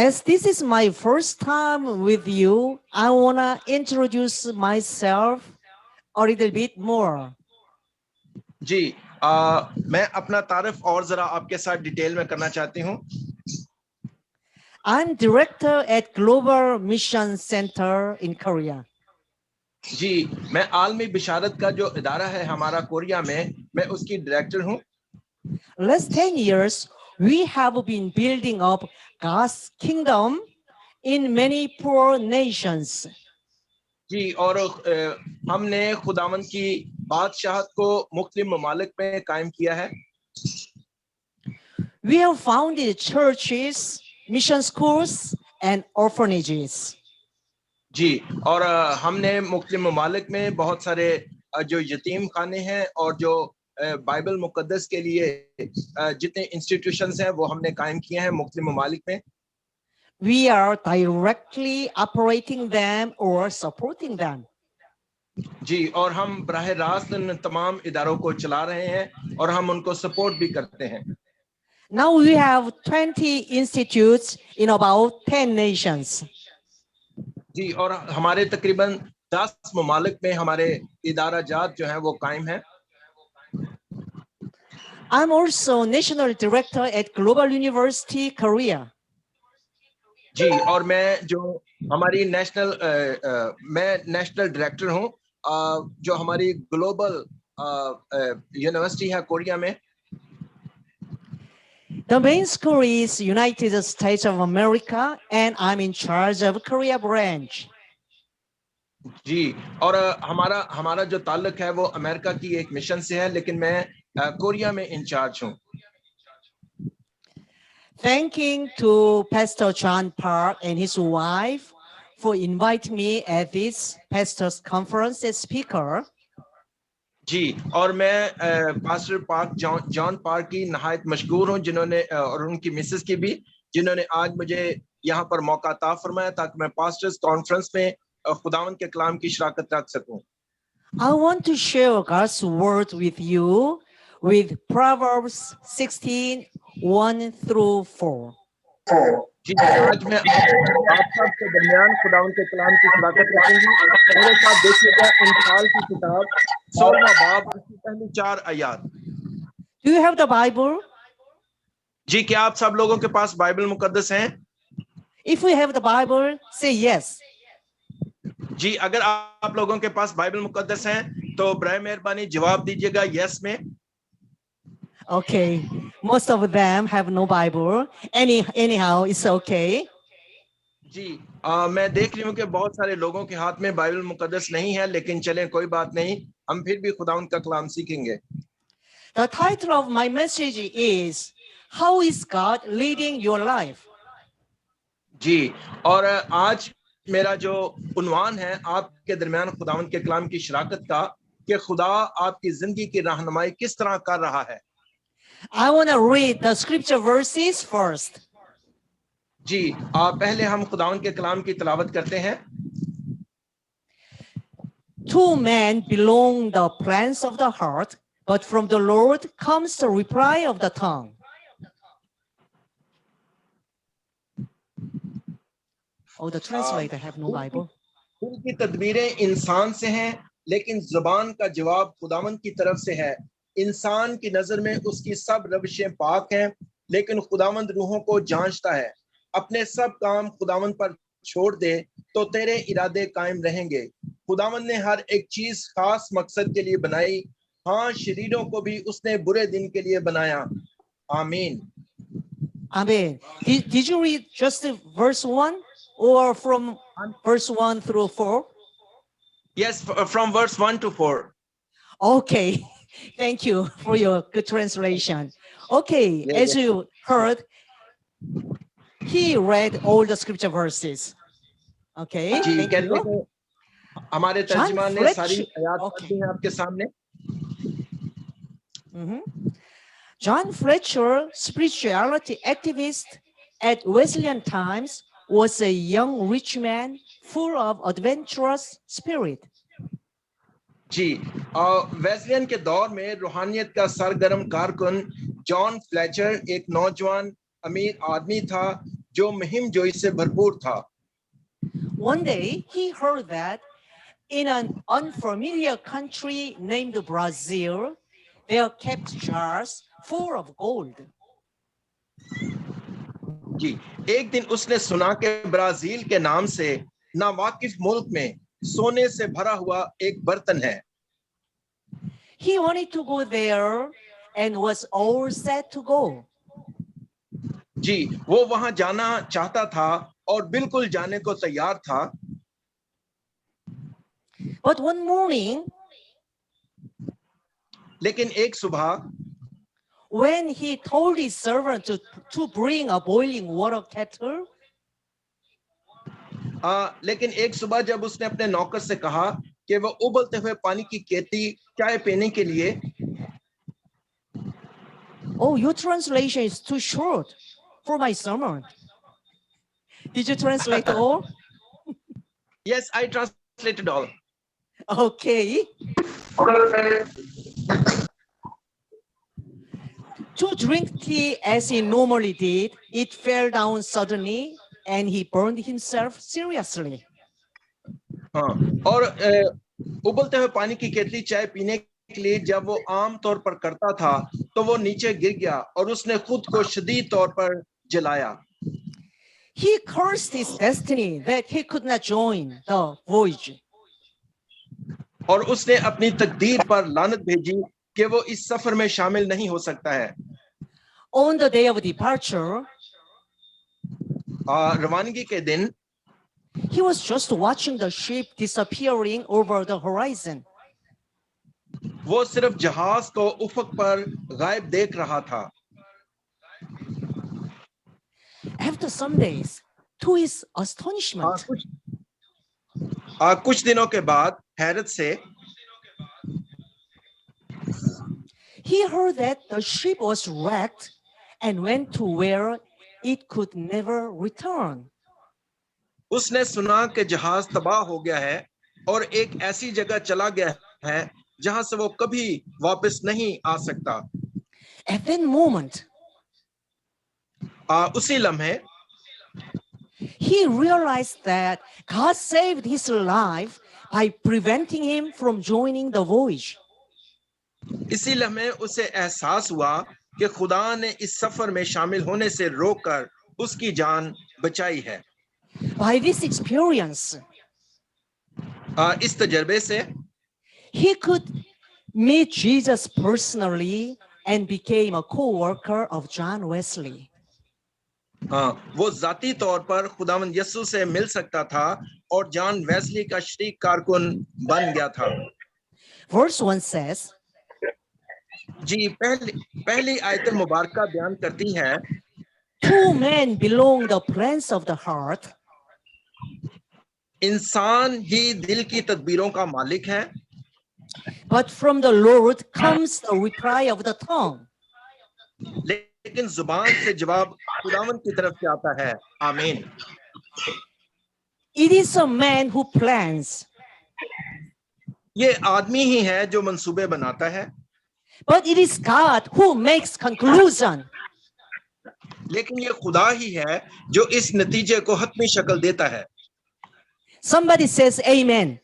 As this is my first time with you, I want to introduce myself a little bit more. जी, मैं अपना तारुफ और जरा आपके साथ डिटेल में करना चाहती हूँ। I'm director at Global Mission Center in Korea. जी, मैं आलमी बिशारत का जो इदारा है हमारा कोरिया में, मैं उसकी डायरेक्टर हूँ। Last 10 years, we have been building up God's kingdom in many poor nations. जी, और हमने खुदावंद की बादशाहत को मुख्तलिफ ममालिक में कायम किया है। We have founded churches, mission schools, and orphanages. जी, और हमने मुख्तलिफ ममालिक में बहुत सारे जो यतीम खाने हैं और जो बाइबल मुकद्दस के लिए जितने इंस्टीट्यूशंस हैं वो हमने कायम किए हैं मुख्तलिफ ममालिक में। We are directly operating them or supporting them. जी, और हम बराह रास्त इन तमाम इदारों को चला रहे हैं और हम उनको सपोर्ट भी करते हैं। Now we have 20 institutes in about 10 nations. जी, और हमारे तकरीबन 10 ममालिक में हमारे इदारा जात जो हैं वो कायम हैं। I'm also national director at Global University Korea. जी, और मैं जो हमारी मैं नेशनल डायरेक्टर हूँ जो हमारी ग्लोबल यूनिवर्सिटी है कोरिया में। The main school is United States of America, and I'm in charge of Korea branch. जी, और हमारा जो ताल्लुक है वो अमेरिका की एक मिशन से है, लेकिन मैं कोरिया में इंचार्ज हूँ। Thanking to Pastor John Park and his wife for inviting me at this pastors conference as speaker. जी, और मैं पास्टर पार्क जॉन पार्क की नहायत मशहूर हूँ जिन्होंने और उनकी मिसेस की भी जिन्होंने आज मुझे यहाँ पर मौका अता फरमाया ताकि मैं पास्टर्स कॉन्फ्रेंस में खुदावंद के कलाम की शराकत रख सकूं। I want to share God's word with you with Proverbs 16:1-4. जी, आज मैं आप सबके दरमियान खुदावंद के कलाम की शराकत रखूंगी। मेरे साथ देखिएगा इंफाल की किताब 16वां बाब उसकी पहली 4 आयत। Do you have the Bible? जी, क्या आप सब लोगों के पास बाइबल मुकद्दस हैं? If we have the Bible, say yes. जी, अगर आप लोगों के पास बाइबल मुकद्दस हैं तो बराए मेहरबानी जवाब दीजिएगा यस में। Okay, most of them have no Bible. Anyhow, it's okay. जी, मैं देख रही हूँ कि बहुत सारे लोगों के हाथ में बाइबल मुकद्दस नहीं है, लेकिन चलें कोई बात नहीं, हम फिर भी खुदावंद का कलाम सीखेंगे। The title of my message is How is God leading your life? जी, और आज मेरा जो उन्वान है आपके दरमियान खुदावंद के कलाम की शराकत का कि खुदा आपकी जिंदगी की रहनुमाई किस तरह कर रहा है। I want to read the scripture verses first. जी, पहले हम खुदावंद के कलाम की तिलावत करते हैं। To men belong the plans of the heart, but from the Lord comes the reply of the tongue. Oh, the translator have no Bible. दिल की तदबीरें इंसान से हैं, लेकिन जुबान का जवाब खुदावंद की तरफ से है। इंसान की नजर में उसकी सब रविशें पाक हैं, लेकिन खुदावंद रूहों को जांचता है। अपने सब काम खुदावंद पर छोड़ दे तो तेरे इरादे कायम रहेंगे। खुदावंद ने हर एक चीज खास मकसद के लिए बनाई, हाँ शरीरों को भी उसने बुरे दिन के लिए बनाया। आमीन। Amen. Did you read just verse 1 or from verse 1 through 4? Yes, from verse 1 to 4. Okay, thank you for your good translation. Okay, as you heard, he read all the scripture verses. Okay, thank you. हमारे तर्जुमान ने सारी आयत पढ़ दी हैं आपके सामने। John Fletcher, spirituality activist at Wesleyan times, was a young rich man full of adventurous spirit. जी, Wesleyan के दौर में रूहानियत का सरगर्म कारकुन जॉन फ्लेचर एक नौजवान अमीर आदमी था जो मुहिम जोई से भरपूर था। One day, he heard that in an unfamiliar country named Brazil, there are kept jars full of gold. जी, एक दिन उसने सुना कि ब्राजील के नाम से नावाकिफ मुल्क में सोने से भरा हुआ एक बर्तन है। He wanted to go there and was all set to go. जी, वो वहां जाना चाहता था और बिल्कुल जाने को तैयार था। But one morning, लेकिन एक सुबह when he told his servant to bring a boiling water kettle, लेकिन एक सुबह जब उसने अपने नौकर से कहा कि वो उबलते हुए पानी की केतली चाय पीने के लिए, oh, your translation is too short for my sermon. Did you translate all? yes, I translated all. Okay. To drink tea as he normally did, it fell down suddenly and he burned himself seriously. हाँ, और उबलते हुए पानी की केतली चाय पीने के लिए जब वो आम तौर पर करता था तो वो नीचे गिर गया और उसने खुद को शदीद तौर पर जलाया। He cursed his destiny that he could not join the voyage. और उसने अपनी तकदीर पर लानत भेजी कि वो इस सफर में शामिल नहीं हो सकता है। On the day of departure, रवानगी के दिन he was just watching the ship disappearing over the horizon. वो सिर्फ जहाज को उफक पर गायब देख रहा था। After some days, to his astonishment, कुछ दिनों के बाद हैरत से he heard that the ship was wrecked and went to where it could never return. उसने सुना कि जहाज तबाह हो गया है और एक ऐसी जगह चला गया है जहां से वो कभी वापस नहीं आ सकता। At that moment, उसी लम्हे he realized that God saved his life by preventing him from joining the voyage. इसी लम्हे उसे एहसास हुआ कि खुदा ने इस सफर में शामिल होने से रोककर उसकी जान बचाई है। By this experience, इस तजर्बे से he could meet Jesus personally and became a co-worker of John Wesley. वो जाती तौर पर खुदावंद यीशु से मिल सकता था और जॉन वेस्ली का शरीक कारकुन बन गया था। Verse 1 says, जी, पहली आयत मुबारक बयान करती है, two men belong the plans of the heart, इंसान ही दिल की तदबीरों का मालिक है, but from the Lord comes the reply of the tongue. लेकिन जुबान से जवाब खुदावंद की तरफ से आता है। आमीन। It is a man who plans, ये आदमी ही है जो मंसूबे बनाता है, but it is God who makes conclusion. लेकिन ये खुदा ही है जो इस नतीजे को हतमी शक्ल देता है। Somebody says amen.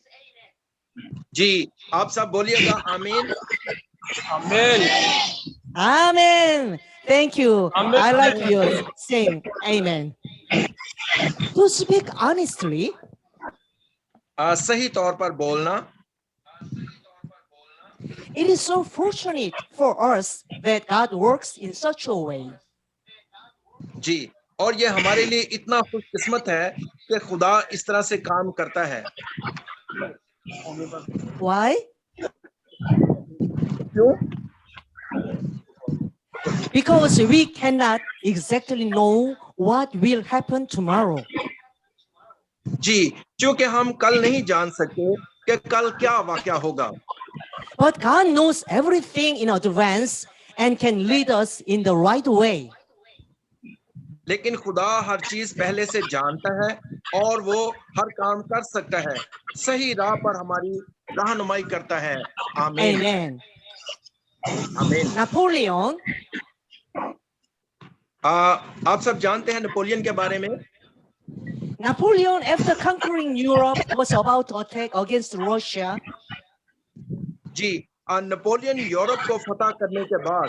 जी, आप सब बोलिएगा आमीन। Amen. Amen. Thank you. Amen. I like you saying amen. To speak honestly, सही तौर पर बोलना, it is so fortunate for us that God works in such a way. जी, और ये हमारे लिए इतना खुशकिस्मत है कि खुदा इस तरह से काम करता है। Why? क्यों? Because we cannot exactly know what will happen tomorrow. जी, क्योंकि हम कल नहीं जान सकते कि कल क्या वाक़या होगा। But God knows everything in advance and can lead us in the right way. लेकिन खुदा हर चीज पहले से जानता है और वो हर काम कर सकता है, सही राह पर हमारी रहनुमाई करता है। आमीन। Amen. आमीन। Napoleon आप सब जानते हैं नेपोलियन के बारे में। Napoleon, after conquering Europe, was about to attack against Russia. जी, नेपोलियन यूरोप को फतह करने के बाद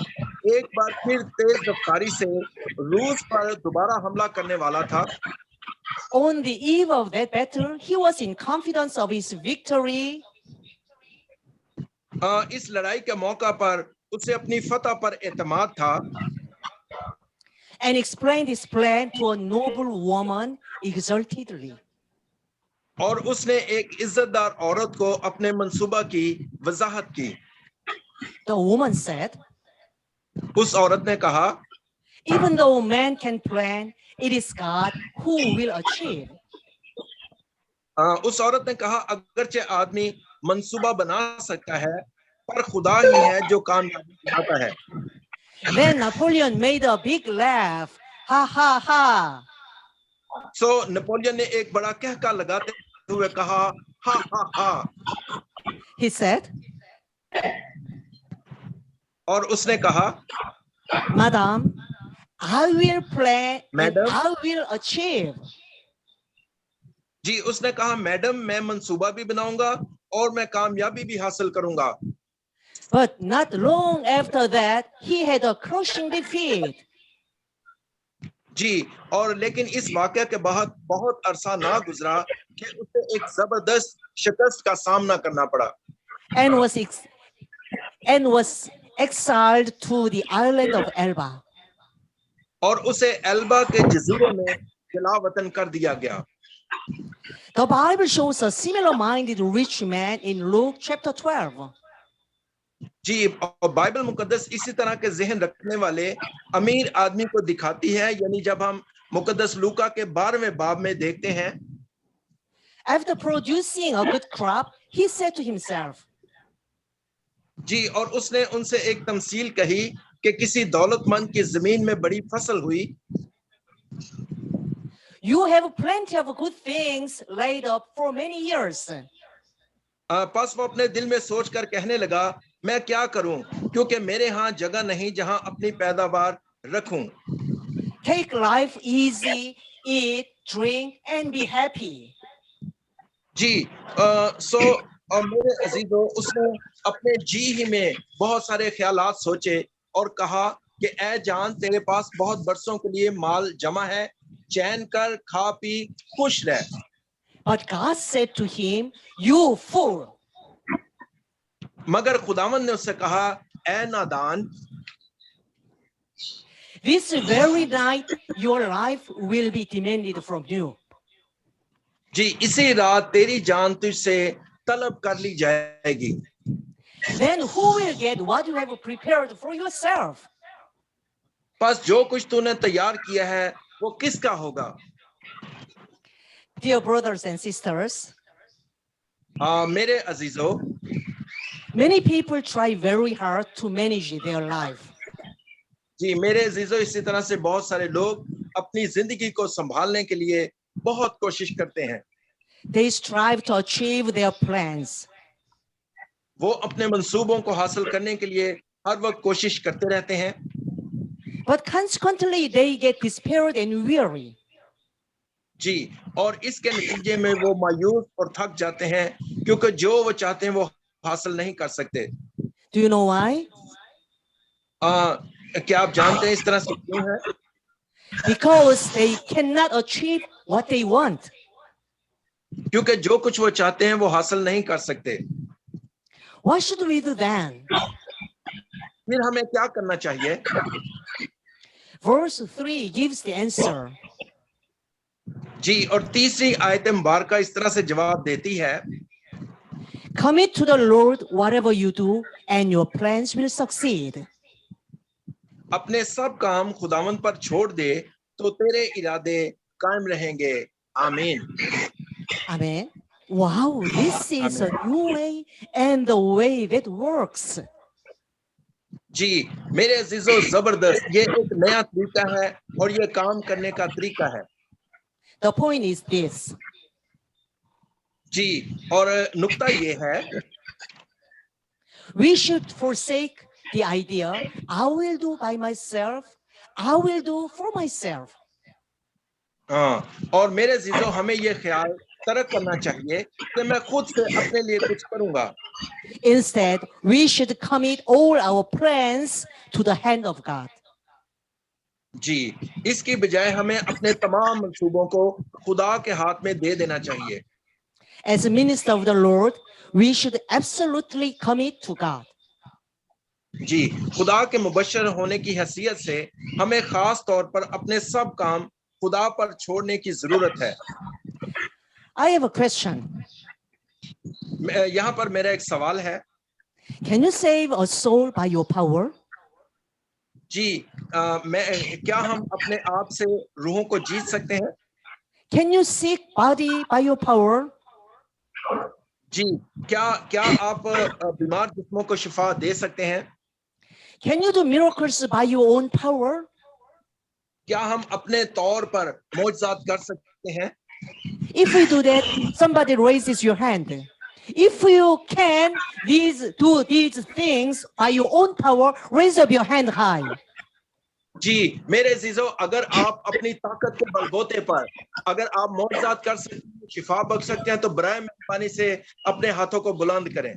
एक बार फिर तेज रफ्तारी से रूस पर दोबारा हमला करने वाला था। On the eve of that battle, he was in confidence of his victory. इस लड़ाई के मौका पर उसे अपनी फतह पर एतमाद था And explained his plan to a noble woman exultantly. और उसने एक इज्जतदार औरत को अपने मंसूबा की वजाहत की। The woman said, उस औरत ने कहा, even though man can plan, it is God who will achieve. उस औरत ने कहा, अगरचे आदमी मंसूबा बना सकता है, पर खुदा ही है जो कामयाबी दिलाता है। Then Napoleon made a big laugh. Ha ha ha. So Napoleon ने एक बड़ा कहका लगाते हुए कहा, हा हा हा। He said, और उसने कहा, Madam, I will plan and Madam? I will achieve. जी, उसने कहा, मैडम मैं मंसूबा भी बनाऊंगा और मैं कामयाबी भी हासिल करूंगा। But not long after that, he had a crushing defeat. जी, और लेकिन इस वाकया के बाद बहुत अरसा ना गुजरा कि उसे एक जबरदस्त शिकस्त का सामना करना पड़ा And was exiled to the island of Elba. और उसे एल्बा के जजीरे में जलावतन कर दिया गया। The Bible shows a similar-minded rich man in Luke chapter 12. जी, और बाइबल मुकद्दस इसी तरह के जहन रखने वाले अमीर आदमी को दिखाती है, यानी जब हम मुकद्दस लूका के 12वें बाब में देखते हैं, After producing a good crop, he said to himself, जी, और उसने उनसे एक तमसील कही कि किसी दौलतमंद की जमीन में बड़ी फसल हुई। you have plenty of good things laid up for many years. पास वो अपने दिल में सोचकर कहने लगा, मैं क्या करूं, क्योंकि मेरे यहाँ जगह नहीं जहां अपनी पैदावार रखूं। Take life easy, eat, drink, and be happy. जी, और मेरे अजीजों, उसने अपने जी ही में बहुत सारे ख्यालात सोचे और कहा कि ऐ जान, तेरे पास बहुत बरसों के लिए माल जमा है, चैन कर, खा पी, खुश रह। But God said to him, you fool. मगर खुदावंद ने उससे कहा, ऐ नादान, This very night your life will be demanded from you. जी, इसी रात तेरी जान तुझसे तलब कर ली जाएगी। Then who will get what you have prepared for yourself? बस जो कुछ तूने तैयार किया है वो किसका होगा? Dear brothers and sisters, मेरे अजीजों, many people try very hard to manage their life. जी मेरे अजीजों, इसी तरह से बहुत सारे लोग अपनी जिंदगी को संभालने के लिए बहुत कोशिश करते हैं। They strive to achieve their plans. वो अपने मंसूबों को हासिल करने के लिए हर वक्त कोशिश करते रहते हैं, But consequently, they get despaired and weary. जी, और इसके नतीजे में वो मायूस और थक जाते हैं, क्योंकि जो वो चाहते हैं वो हासिल नहीं कर सकते। Do you know why? क्या आप जानते हैं इस तरह से क्यों है? Because they cannot achieve what they want. क्योंकि जो कुछ वो चाहते हैं वो हासिल नहीं कर सकते। What should we do then? फिर हमें क्या करना चाहिए? Verse 3 gives the answer. जी, और तीसरी आयत मुबारका इस तरह से जवाब देती है, Commit to the Lord whatever you do, and your plans will succeed. अपने सब काम खुदावंद पर छोड़ दे तो तेरे इरादे कायम रहेंगे। आमीन। Amen. Wow, this is a new way and the way that works. जी मेरे अजीजों, जबरदस्त, ये एक नया तरीका है और ये काम करने का तरीका है। The point is this. जी, और नुक्ता ये है, We should forsake the idea, I will do by myself, I will do for myself. हाँ, और मेरे जीजो हमें ये ख्याल तरक करना चाहिए कि मैं खुद से अपने लिए कुछ करूंगा। Instead, we should commit all our plans to the hand of God. जी, इसकी बजाय हमें अपने तमाम मंसूबों को खुदा के हाथ में दे देना चाहिए। As a minister of the Lord, we should absolutely commit to God. जी, खुदा के मुबश्शिर होने की हैसियत से हमें खास तौर पर अपने सब काम खुदा पर छोड़ने की जरूरत है। I have a question. यहाँ पर मेरा एक सवाल है। Can you save a soul by your power? जी, क्या हम अपने आप से रूहों को जीत सकते हैं? Can you seek body by your power? जी, क्या आप बीमार जिस्मों को शिफा दे सकते हैं? Can you do miracles by your own power? क्या हम अपने तौर पर मौजज़ात कर सकते हैं? If we do that, somebody raises your hand. If you can do these things by your own power, raise up your hand high. जी, मेरे जीजो, अगर आप अपनी ताकत के बलबूते पर अगर आप मौजज़ात कर सकते हैं, शिफा बख्श सकते हैं, तो बराए मेहरबानी से अपने हाथों को बुलंद करें।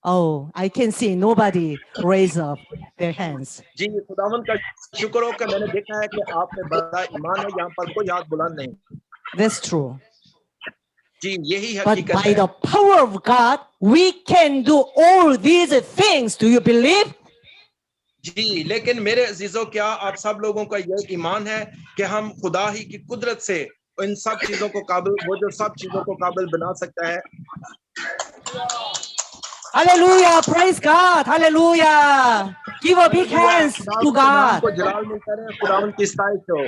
Oh, I can see nobody raise up their hands. जी, खुदावंद का शुक्र हो कि मैंने देखा है कि आप में बड़ा ईमान है, यहाँ पर कोई हाथ बुलंद नहीं। That's true. जी, यही But हकीकत by है। the power of God, we can do all these things. Do you believe? जी, लेकिन मेरे अजीजों, क्या आप सब लोगों का यह ईमान है कि हम खुदा ही की कुदरत से इन सब चीजों को काबिल, वो जो सब चीजों को काबिल बना सकता है? Hallelujah! Praise God! Hallelujah! Give a big hands to God. को जलाल मिलता रहे, खुदावंद की इस्ताइश हो।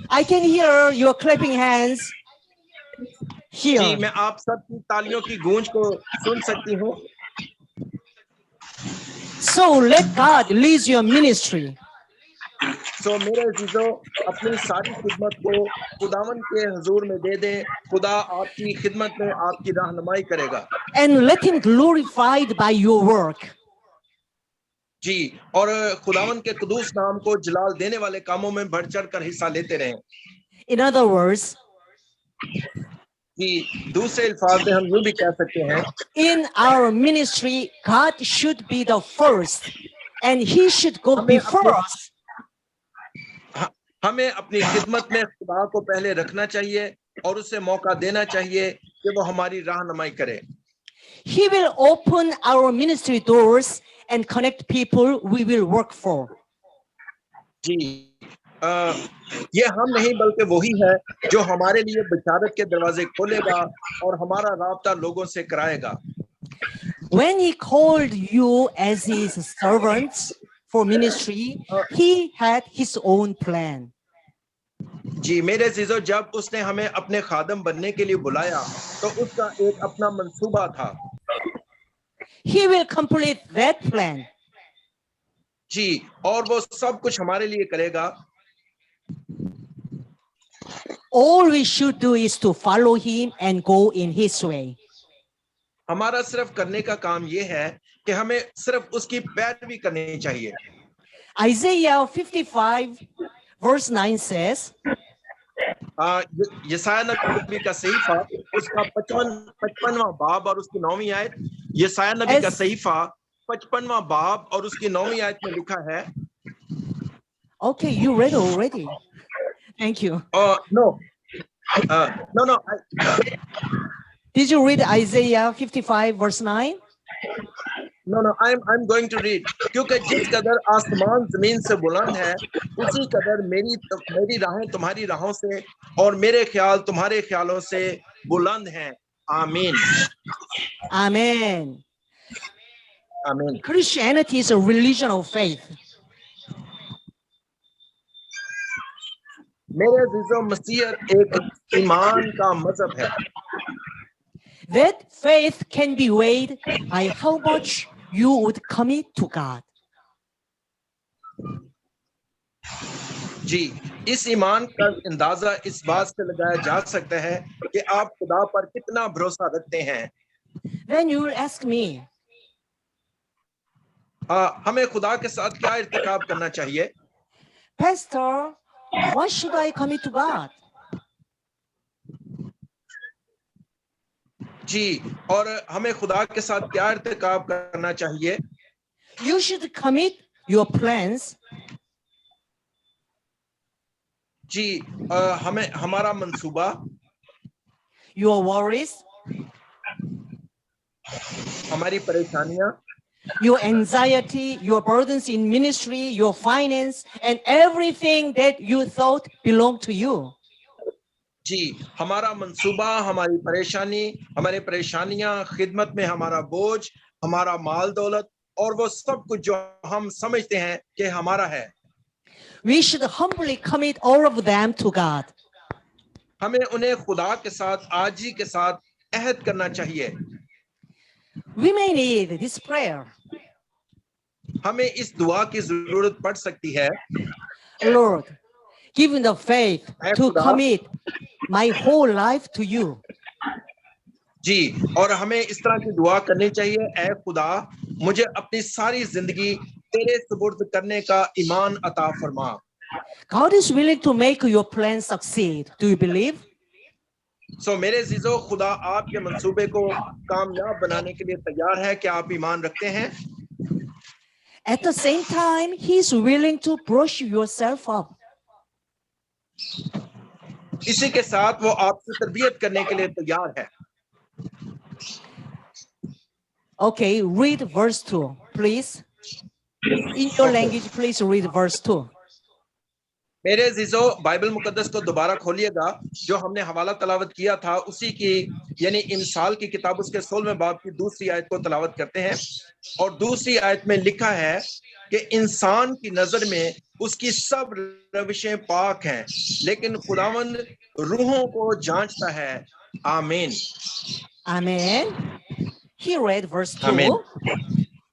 I can hear your clapping hands ji, here. मैं आप सबकी तालियों की गूंज को सुन सकती हूँ। So let God lead your ministry. सो मेरे अजीजों, अपनी सारी खिदमत को खुदावंद के हुजूर में दे दें। खुदा आपकी खिदमत में आपकी रहनुमाई करेगा। And let him glorified by your work. जी, और खुदावंद के कुदूस नाम को जलाल देने वाले कामों में बढ़ चढ़ कर हिस्सा लेते रहें। In other words, जी, दूसरे अल्फाज में हम यूं भी कह सकते हैं, in our ministry, God should be the first, and He should go before us. हमें अपनी खिदमत में खुदा को पहले रखना चाहिए और उसे मौका देना चाहिए कि वो हमारी रहनुमाई करे। He will open our ministry doors and connect people we will work for. जी, ये हम नहीं बल्कि वही है जो हमारे लिए बशारत के दरवाजे खोलेगा और हमारा राब्ता लोगों से कराएगा। When He called you as His servants for ministry, He had His own plan. जी, मेरे अजीजों, जब उसने हमें अपने खादम बनने के लिए बुलाया तो उसका एक अपना मंसूबा था। He will complete that plan. जी, और वो सब कुछ हमारे लिए करेगा। All we should do is to follow Him and go in His way. हमारा सिर्फ करने का काम ये है कि हमें सिर्फ उसकी पैरवी करनी चाहिए। Isaiah 55 verse 9 says, यसाया नबी का सहीफा उसका 55वां बाब और उसकी 9वीं आयत, यसाया नबी का सहीफा 55वां बाब और उसकी 9वीं आयत में लिखा है। Okay, you read already. Thank you. No. Did you read Isaiah 55 verse 9? No, I'm going to read. क्योंकि जिस कदर आसमान जमीन से बुलंद है, उसी कदर मेरी राहें तुम्हारी राहों से और मेरे ख्याल तुम्हारे ख्यालों से बुलंद हैं। आमीन। Amen. आमीन। Christianity is a religion of faith. मेरे अजीजों, मसीहत एक ईमान का मजहब है। That faith can be weighed by how much you would commit to God. जी, इस ईमान का अंदाजा इस बात से लगाया जा सकता है कि आप खुदा पर कितना भरोसा रखते हैं। Then you will ask me, हमें खुदा के साथ क्या इर्तिकाब करना चाहिए? Pastor, why should I commit to God? जी, और हमें खुदा के साथ क्या इर्तिकाब करना चाहिए? You should commit your plans, जी, हमें हमारा मंसूबा, your worries, हमारी परेशानियां, your anxiety, your burdens in ministry, your finance, and everything that you thought belonged to you. जी, हमारा मंसूबा, हमारी परेशानी, हमारे परेशानियां, खिदमत में हमारा बोझ, हमारा माल दौलत और वो सब कुछ जो हम समझते हैं कि हमारा है, We should humbly commit all of them to God. हमें उन्हें खुदा के साथ, आजी के साथ अहद करना चाहिए। We may need this prayer. हमें इस दुआ की जरूरत पड़ सकती है। Lord, give me the faith I to खुदा, commit my whole life to you. जी, और हमें इस तरह की दुआ करनी चाहिए, ऐ खुदा, मुझे अपनी सारी जिंदगी तेरे सुपुर्द करने का ईमान अता फरमा। God is willing to make your plan succeed. Do you believe? सो मेरे जीजो, खुदा आपके मंसूबे को कामयाब बनाने के लिए तैयार है। क्या आप ईमान रखते हैं? At the same time, He is willing to brush yourself up. इसी के साथ वो आपकी तरबियत करने के लिए तैयार है। Okay, read verse 2, please. In your language, please read verse 2. मेरे जीजो, बाइबल मुकद्दस को दोबारा खोलिएगा। जो हमने हवाला तलावत किया था उसी की, यानी इमसाल की किताब उसके 16वें बाब की दूसरी आयत को तलावत करते हैं। और दूसरी आयत में लिखा है कि इंसान की नजर में उसकी सब रविशें पाक हैं, लेकिन खुदावंद रूहों को जांचता है। आमीन। Amen. He read verse 2. Amen.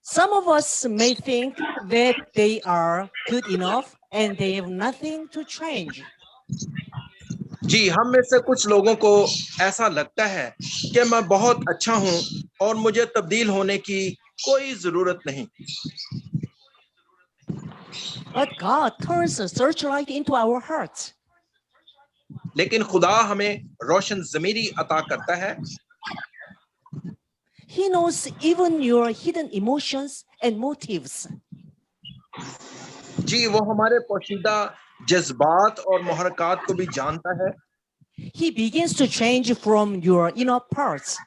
Some of us may think that they are good enough and they have nothing to change. जी, हम में से कुछ लोगों को ऐसा लगता है कि मैं बहुत अच्छा हूं और मुझे तब्दील होने की कोई जरूरत नहीं। But God turns a searchlight into our hearts. लेकिन खुदा हमें रोशन ज़मीरी अता करता है। He knows even your hidden emotions and motives. जी, वो हमारे पोशीदा जज्बात और मुहरकात को भी जानता है। He begins to change from your inner parts.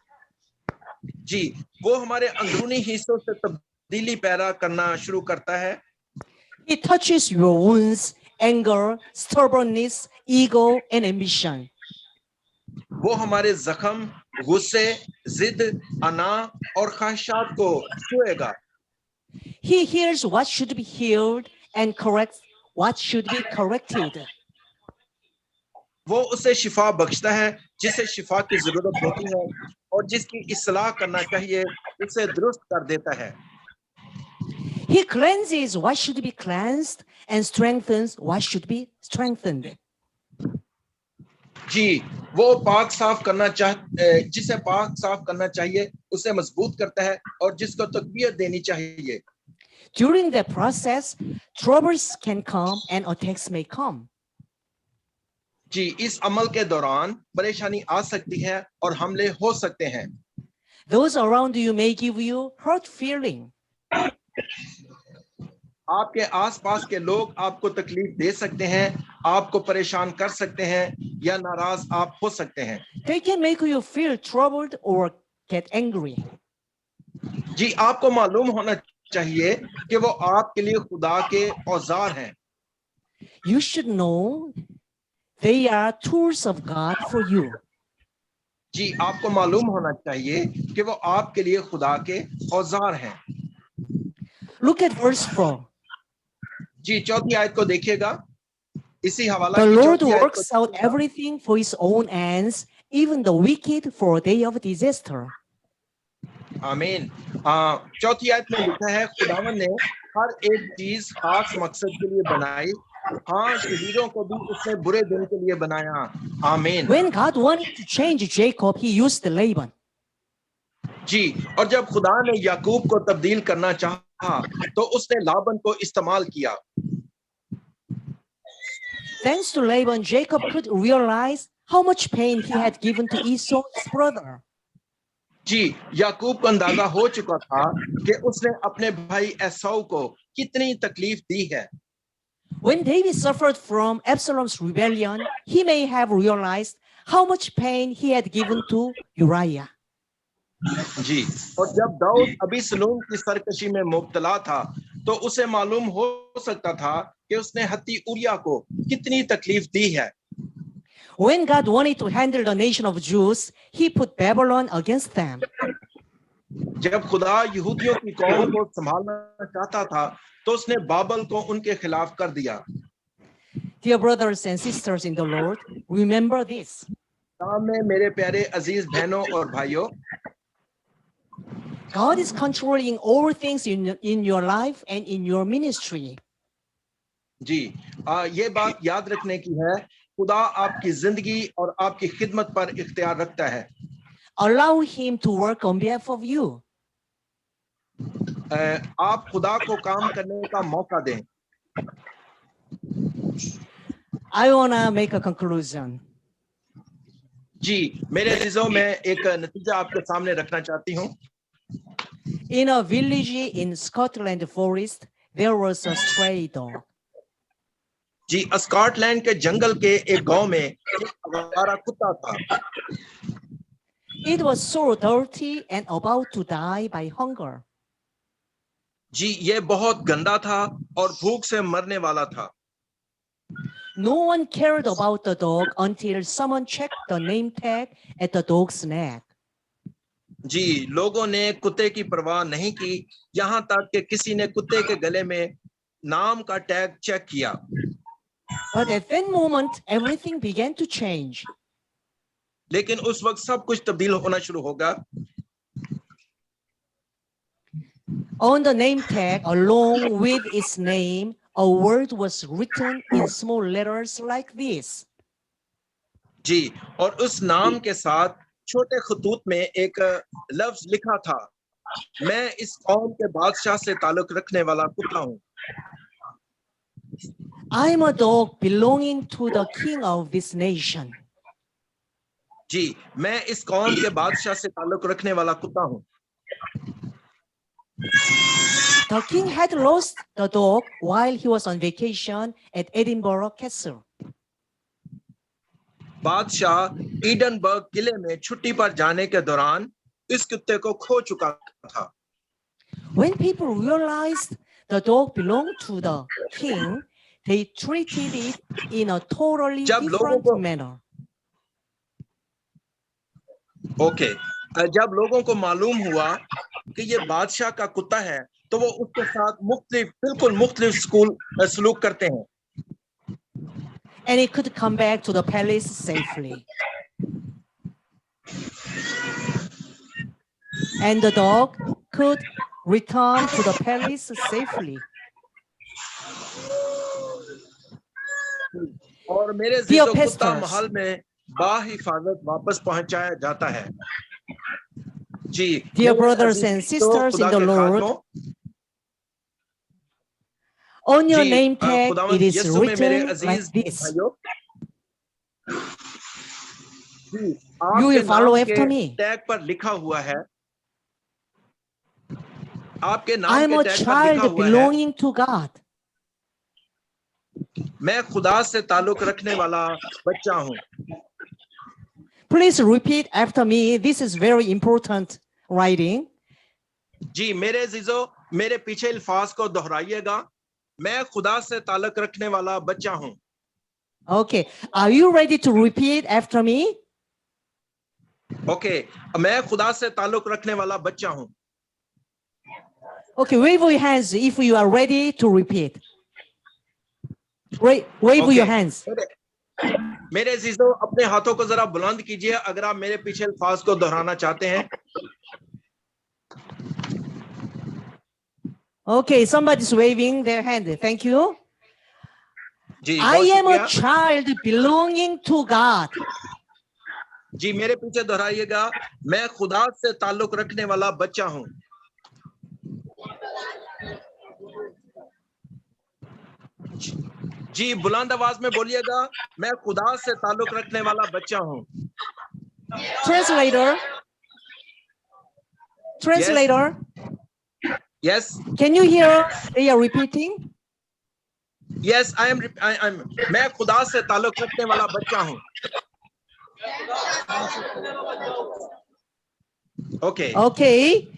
जी, वो हमारे अंदरूनी हिस्सों से तब्दीली पैदा करना शुरू करता है। He touches your wounds, anger, stubbornness, ego, and ambition. वो हमारे जख्म, गुस्से, जिद, अना और ख्वाहिशात को छुएगा। He hears what should be healed and corrects what should be corrected. वो उसे शिफा बख्शता है जिसे शिफा की जरूरत होती है, और जिसकी इस्लाह करना चाहिए उसे दुरुस्त कर देता है। He cleanses what should be cleansed and strengthens what should be strengthened. जी, वो पाक साफ करना जिसे पाक साफ करना चाहिए उसे मजबूत करता है, और जिसको तकबीयत देनी चाहिए। During the process, troubles can come and attacks may come. जी, इस अमल के दौरान परेशानी आ सकती है और हमले हो सकते हैं। Those around you may give you hurt feeling. आपके आसपास के लोग आपको तकलीफ दे सकते हैं, आपको परेशान कर सकते हैं, या नाराज आप हो सकते हैं। They can make you feel troubled or get angry. जी, आपको मालूम होना चाहिए कि वो आपके लिए खुदा के औजार हैं। You should know they are tools of God for you. जी, आपको मालूम होना चाहिए कि वो आपके लिए खुदा के औजार हैं। Look at verse 4. जी, चौथी आयत को देखिएगा। इसी हवाला The की Lord चौथी आयत works out को। everything for his own ends, even the wicked for a day of disaster. आमीन। चौथी आयत में लिखा है, खुदावन ने हर एक चीज खास मकसद के लिए बनाई, हाँ, शरीरों को भी उसने बुरे दिन के लिए बनाया। आमीन। When God wanted to change Jacob, he used Laban. जी, और जब खुदा ने याकूब को तब्दील करना चाहा तो उसने लाबन को इस्तेमाल किया। Thanks to Laban, Jacob could realize how much pain he had given to Esau, his brother. जी, याकूब को अंदाजा हो चुका था कि उसने अपने भाई एसाउ को कितनी तकलीफ दी है। When David suffered from Absalom's rebellion, he may have realized how much pain he had given to Uriah. जी, और जब दाऊद अबीसलोम की सरकशी में मुब्तला था, तो उसे मालूम हो सकता था कि उसने हत्ती उरिया को कितनी तकलीफ दी है। When God wanted to handle the nation of Jews, he put Babylon against them. जब खुदा यहूदियों की कौम को संभालना चाहता था, तो उसने बाबल को उनके खिलाफ कर दिया। Dear brothers and sisters in the Lord, remember this. सामने मेरे प्यारे अजीज बहनों और भाइयों, God is controlling all things in your life and in your ministry. जी, ये बात याद रखने की है, खुदा आपकी जिंदगी और आपकी खिदमत पर इख्तियार रखता है। Allow him to work on behalf of you. आप खुदा को काम करने का मौका दें। I want to make a conclusion. जी, मेरे अजीजों, मैं एक नतीजा आपके सामने रखना चाहती हूँ। In a village in Scotland forest, there was a stray dog. जी, स्कॉटलैंड के जंगल के एक गांव में एक आवारा कुत्ता था। It was so dirty and about to die by hunger. जी, ये बहुत गंदा था और भूख से मरने वाला था। No one cared about the dog until someone checked the name tag at the dog's neck. जी, लोगों ने कुत्ते की परवाह नहीं की, यहाँ तक कि किसी ने कुत्ते के गले में नाम का टैग चेक किया। But at that moment, everything began to change. लेकिन उस वक्त सब कुछ तब्दील होना शुरू होगा। On the name tag, along with its name, a word was written in small letters like this. जी, और उस नाम के साथ छोटे खतूत में एक लफ्ज लिखा था, मैं इस कौम के बादशाह से ताल्लुक रखने वाला कुत्ता हूँ। I'm a dog belonging to the king of this nation. जी, मैं इस कौम के बादशाह से ताल्लुक रखने वाला कुत्ता हूँ। The king had lost the dog while he was on vacation at Edinburgh Castle. बादशाह ईडनबर्ग किले में छुट्टी पर जाने के दौरान इस कुत्ते को खो चुका था। When people realized the dog belonged to the king, they treated it in a totally जब लोगों different को- manner. ओके, जब लोगों को मालूम हुआ कि ये बादशाह का कुत्ता है, तो वो उसके साथ बिल्कुल मुख्तलिफ सलूक करते हैं। And it could come back to the palace safely. And the dog could return to the palace safely. और मेरे Dear जीजो, कुत्ता pastors. महल में बाहिफाजत वापस पहुंचाया जाता है। जी, Dear मेरे brothers अजीज and दोस्तों, sisters खुदा in the के Lord, खादमों, on your ji, name tag, खुदावंद it is यीशु में मेरे written अजीज like this. भाइयों, जी, You आपके will follow नाम के after me. टैग पर लिखा हुआ है, आपके नाम I'm के a टैग पर लिखा child हुआ है, belonging to God. मैं खुदा से ताल्लुक रखने वाला बच्चा हूँ। Please repeat after me. This is very important writing. जी, मेरे जीजो, मेरे पीछे अल्फाज को दोहराइएगा, मैं खुदा से ताल्लुक रखने वाला बच्चा हूँ। Okay. Are you ready to repeat after me? Okay, मैं खुदा से ताल्लुक रखने वाला बच्चा हूँ। Okay, wave your hands if you are ready to repeat. Wave Okay. your hands. मेरे जीजो, अपने हाथों को जरा बुलंद कीजिए अगर आप मेरे पीछे अल्फाज को दोहराना चाहते हैं। Okay, somebody's waving their hand. Thank you. Ji, I बहुत am a शुक्रिया। child belonging to God. जी, मेरे पीछे दोहराइएगा, मैं खुदा से ताल्लुक रखने वाला बच्चा हूँ। जी बुलंद आवाज में बोलिएगा, मैं खुदा से ताल्लुक रखने वाला बच्चा हूँ। Translator. Translator. Yes, Can you hear they are repeating? yes, I am. मैं खुदा से ताल्लुक रखने वाला बच्चा हूँ। Okay. Okay.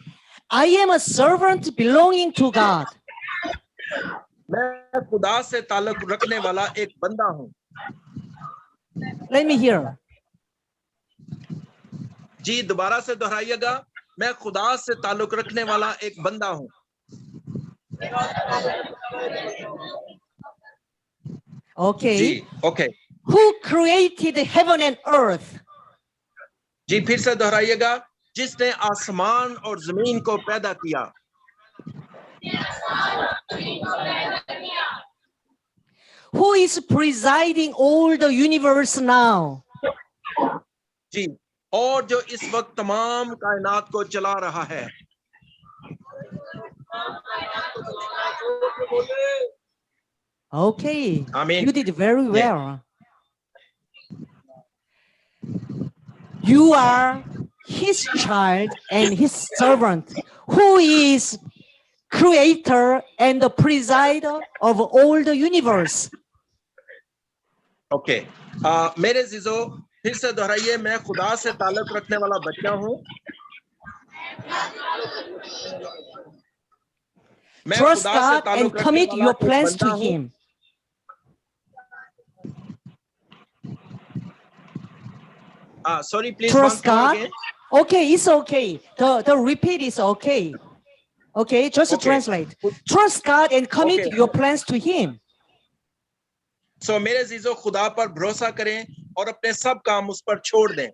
I am a servant belonging to God. मैं खुदा से ताल्लुक रखने वाला एक बंदा हूँ। Let me hear. जी दोबारा से दोहराइएगा, मैं खुदा से ताल्लुक रखने वाला एक बंदा हूँ। Okay. जी okay. Who created heaven and earth? जी फिर से दोहराइएगा, जिसने आसमान और जमीन को पैदा किया। Who is presiding all the universe now? जी और जो इस वक्त तमाम कायनात को चला रहा है। Okay. Amen. You did very Yeah. well. You are his child and his servant, who is creator and the presider of all the universe. Okay मेरे जीजो फिर से दोहराइए, मैं खुदा से ताल्लुक रखने वाला बच्चा हूँ। मैं Trust खुदा से God and ताल्लुक रखने commit वाला your एक plans बंदा to हूँ। him. Sorry, please Trust once more God. again. Okay, it's okay. The repeat is okay. Okay, just to Okay. translate. Trust God and commit Okay. your plans to him. So मेरे जीजो खुदा पर भरोसा करें और अपने सब काम उस पर छोड़ दें।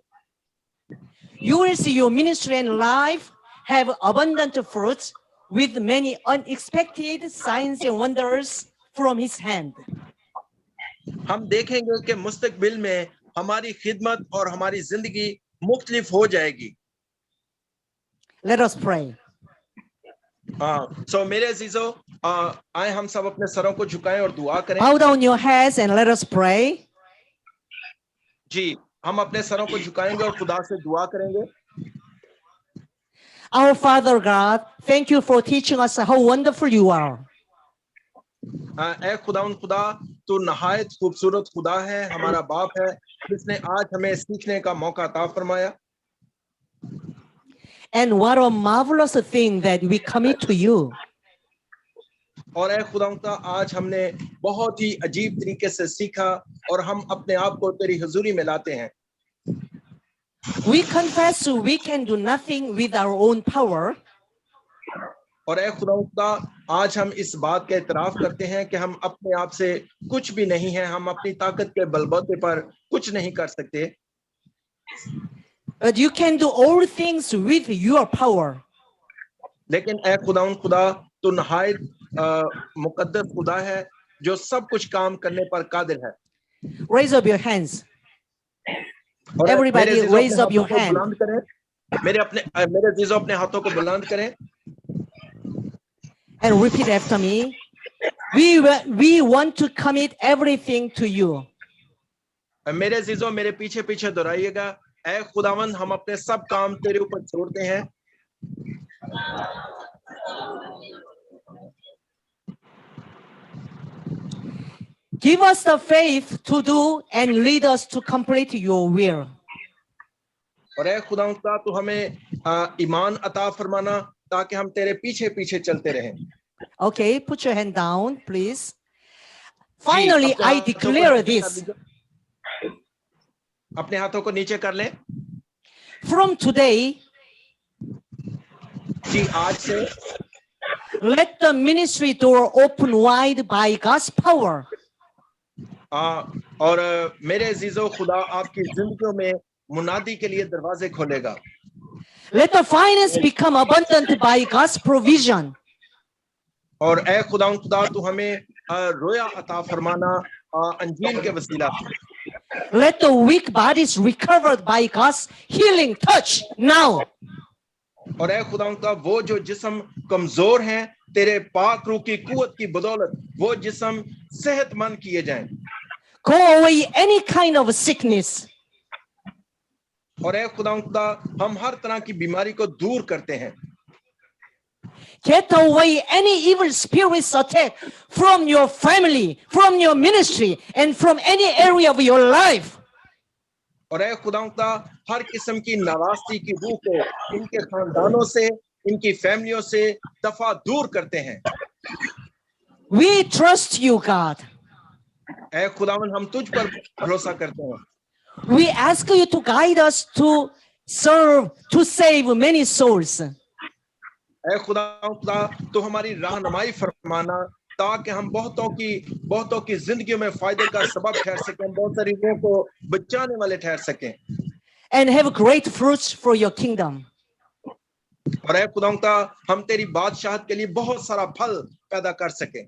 You will see your ministry and life have abundant fruits with many unexpected signs and wonders from his hand. हम देखेंगे कि मुस्तकबिल में हमारी खिदमत और हमारी जिंदगी मुख्तलिफ हो जाएगी। Let us pray. So मेरे जीजो आए हम सब अपने सरों को झुकाएं और दुआ करें। Bow down your heads and let us pray. जी हम अपने सरों को झुकाएंगे और खुदा से दुआ करेंगे। Our Father God, thank you for teaching us how wonderful you are. ऐ खुदा तू नहायत खूबसूरत खुदा है, हमारा बाप है, जिसने आज हमें सीखने का मौका अता फरमाया। And what a marvelous thing that we commit to you. और ऐ खुदा आज हमने बहुत ही अजीब तरीके से सीखा और हम अपने आप को तेरी हुजूरी में लाते हैं। We confess we can do nothing with our own power. और ऐ खुदा आज हम इस बात का इतराफ करते हैं कि हम अपने आप से कुछ भी नहीं है, हम अपनी ताकत के बलबूते पर कुछ नहीं कर सकते। But you can do all things with your power. लेकिन ऐ खुदा तू नहायत मुकद्दस खुदा है जो सब कुछ काम करने पर कादिर है। Raise up your hands. और Everybody मेरे जीजो raise अपने up your हाथों को hand. बुलंद करें। मेरे जीजो अपने हाथों को बुलंद करें। And repeat after me. We want to commit everything to you. मेरे जीजो मेरे पीछे पीछे दोहराइएगा, ऐ खुदावंद हम अपने सब काम तेरे ऊपर छोड़ते हैं। Give us the faith to do and lead us to complete your will. और ऐ खुदा तू हमें ईमान अता फरमाना ताकि हम तेरे पीछे पीछे चलते रहें। Okay, put your hand down, please. Finally, I declare this. अपने हाथों को नीचे कर लें। From today, जी आज से let the ministry door open wide by God's power. और मेरे अजीजों खुदा आपकी जिंदगियों में मुनादी के लिए दरवाजे खोलेगा। Let the finance become abundant by God's provision. और ऐ खुदा तू हमें रोया अता फरमाना अंजील के वसीला से। Let the weak bodies recovered by God's healing touch now. और ऐ खुदा वो जो जिस्म कमजोर हैं तेरे पाक रूह की कुव्वत की बदौलत वो जिस्म सेहतमंद किए जाएं। Go away any kind of sickness. और ऐ खुदा हम हर तरह की बीमारी को दूर करते हैं। Get away any evil spirits attack from your family, from your ministry, and from any area of your life. और ऐ खुदा हर किस्म की नाराजगी की रूह को इनके खानदानों से, इनकी फैमिलियों से दफा दूर करते हैं। We trust you, God. ऐ खुदावन हम तुझ पर भरोसा करते हैं। We ask you to guide us to serve, to save many souls. ऐ खुदा तो हमारी रहनुमाई फरमाना, ताकि हम बहुतों की जिंदगियों में फायदे का सबब ठहर सकें, बहुत सारी लोगों को बचाने वाले ठहर सकें। And have great fruits for your kingdom. और ऐ खुदा हम तेरी बादशाहत के लिए बहुत सारा फल पैदा कर सकें।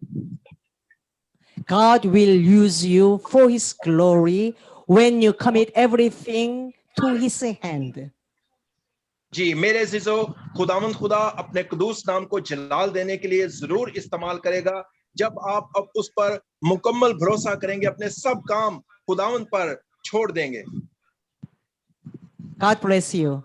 God will use you for his glory when you commit everything to his hand. जी मेरे अजीजों, खुदा अपने कुदूस नाम को जलाल देने के लिए जरूर इस्तेमाल करेगा, जब आप अब उस पर मुकम्मल भरोसा करेंगे, अपने सब काम खुदावंद पर छोड़ देंगे। God bless you.